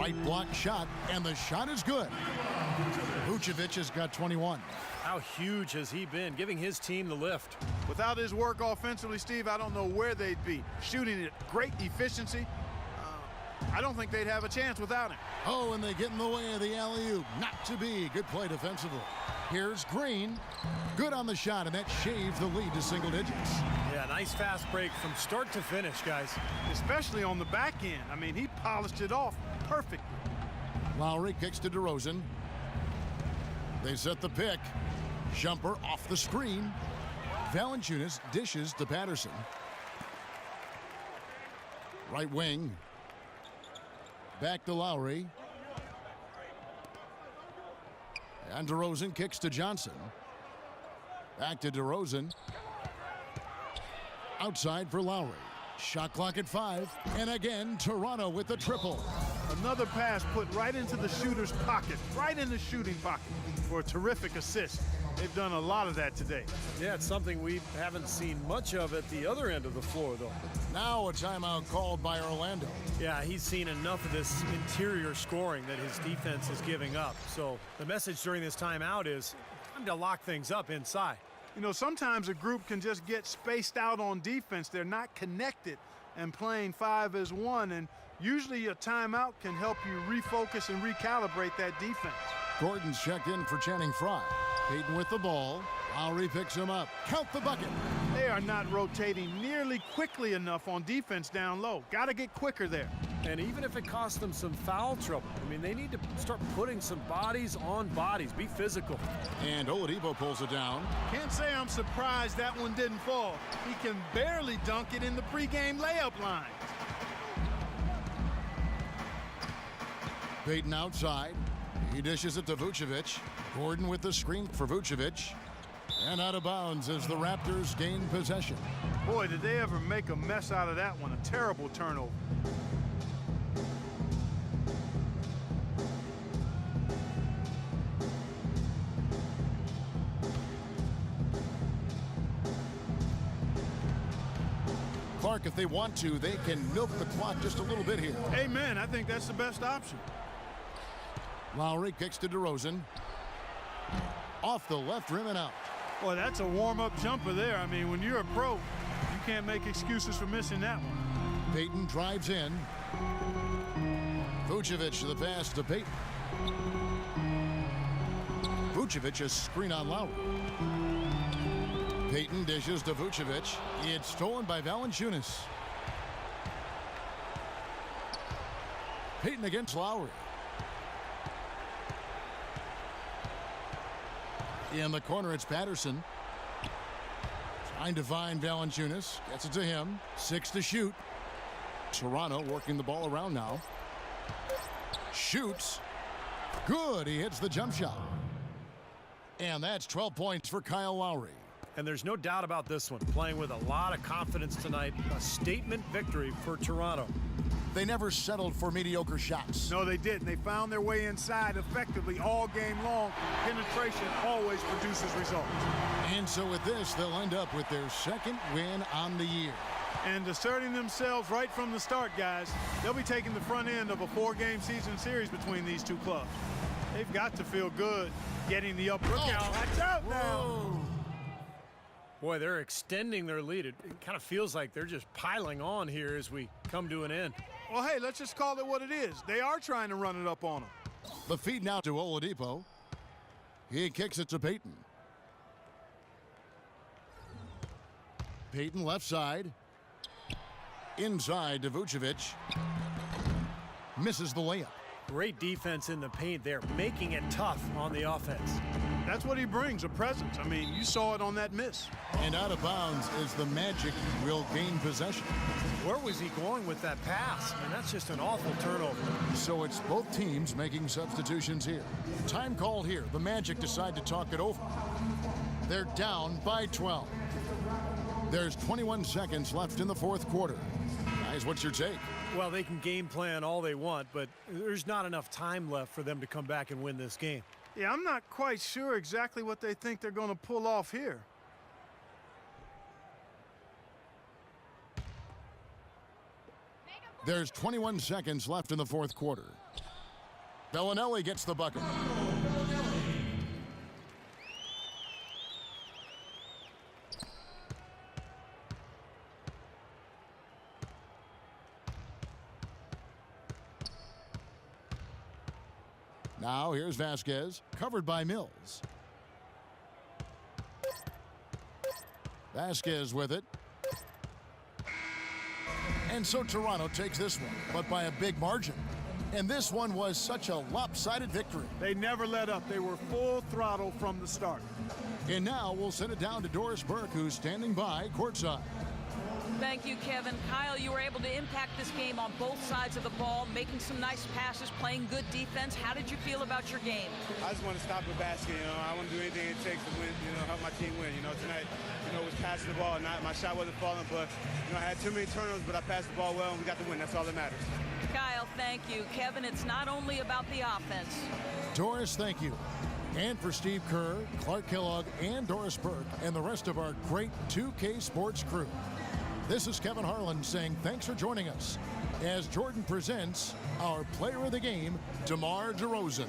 Right block shot, and the shot is good. Vucevic has got 21. How huge has he been, giving his team the lift? Without his work offensively, Steve, I don't know where they'd be. Shooting at great efficiency. I don't think they'd have a chance without him. Oh, and they get in the way of the alley-oop. Not to be. Good play defensively. Here's Green. Good on the shot, and that shaves the lead to single digits. Yeah, nice fast break from start to finish, guys. Especially on the back end. I mean, he polished it off perfectly. Lowry kicks to DeRozan. They set the pick. Jumper off the screen. Valanciunas dishes to Patterson. Right wing. Back to Lowry. And DeRozan kicks to Johnson. Back to DeRozan. Outside for Lowry. Shot clock at 5. And again, Toronto with the triple. Another pass put right into the shooter's pocket, right in the shooting pocket for a terrific assist. They've done a lot of that today. Yeah, it's something we haven't seen much of at the other end of the floor, though. Now a timeout called by Orlando. Yeah, he's seen enough of this interior scoring that his defense is giving up. So the message during this timeout is time to lock things up inside. You know, sometimes a group can just get spaced out on defense. They're not connected and playing 5 as 1, and usually a timeout can help you refocus and recalibrate that defense. Gordon's checked in for Channing Frye. Payton with the ball. Lowry picks him up. Count the bucket. They are not rotating nearly quickly enough on defense down low. Got to get quicker there. And even if it costs them some foul trouble, I mean, they need to start putting some bodies on bodies. Be physical. And Oladipo pulls it down. Can't say I'm surprised that one didn't fall. He can barely dunk it in the pregame layup line. Payton outside. He dishes it to Vucevic. Gordon with the screen for Vucevic. And out of bounds as the Raptors gain possession. Boy, did they ever make a mess out of that one. A terrible turnover. Clark, if they want to, they can milk the clock just a little bit here. Amen. I think that's the best option. Lowry kicks to DeRozan. Off the left rim and out. Boy, that's a warm-up jumper there. I mean, when you're a pro, you can't make excuses for missing that one. Payton drives in. Vucevic the pass to Payton. Vucevic a screen on Lowry. Payton dishes to Vucevic. It's stolen by Valanciunas. Payton against Lowry. In the corner, it's Patterson. Trying to find Valanciunas. Gets it to him. 6 to shoot. Toronto working the ball around now. Shoots. Good. He hits the jump shot. And that's 12 points for Kyle Lowry. And there's no doubt about this one. Playing with a lot of confidence tonight. A statement victory for Toronto. They never settled for mediocre shots. No, they didn't. They found their way inside effectively all game long. Penetration always produces results. And so with this, they'll end up with their second win on the year. And asserting themselves right from the start, guys. They'll be taking the front end of a 4-game season series between these two clubs. They've got to feel good getting the upper. Look out. Watch out now. Boy, they're extending their lead. It kind of feels like they're just piling on here as we come to an end. Well, hey, let's just call it what it is. They are trying to run it up on them. The feed now to Oladipo. He kicks it to Payton. Payton left side. Inside to Vucevic. Misses the layup. Great defense in the paint there, making it tough on the offense. That's what he brings, a presence. I mean, you saw it on that miss. And out of bounds is the Magic will gain possession. Where was he going with that pass? I mean, that's just an awful turnover. So it's both teams making substitutions here. Time called here. The Magic decide to talk it over. They're down by 12. There's 21 seconds left in the fourth quarter. Guys, what's your take? Well, they can game plan all they want, but there's not enough time left for them to come back and win this game. Yeah, I'm not quite sure exactly what they think they're going to pull off here. There's 21 seconds left in the fourth quarter. Bellinelli gets the bucket. Now here's Vasquez, covered by Mills. Vasquez with it. And so Toronto takes this one, but by a big margin. And this one was such a lopsided victory. They never let up. They were full throttle from the start. And now we'll send it down to Doris Burke, who's standing by courtside. Thank you, Kevin. Kyle, you were able to impact this game on both sides of the ball, making some nice passes, playing good defense. How did you feel about your game? I just want to stop the basket. I want to do anything it takes to win, help my team win. Tonight, was passing the ball. My shot wasn't falling, but, I had too many turnovers, but I passed the ball well, and we got the win. That's all that matters. Kyle, thank you. Kevin, it's not only about the offense. Doris, thank you. And for Steve Kerr, Clark Kellogg, and Doris Burke, and the rest of our great 2K Sports crew. This is Kevin Harlan saying thanks for joining us as Jordan presents our player of the game, DeMar DeRozan.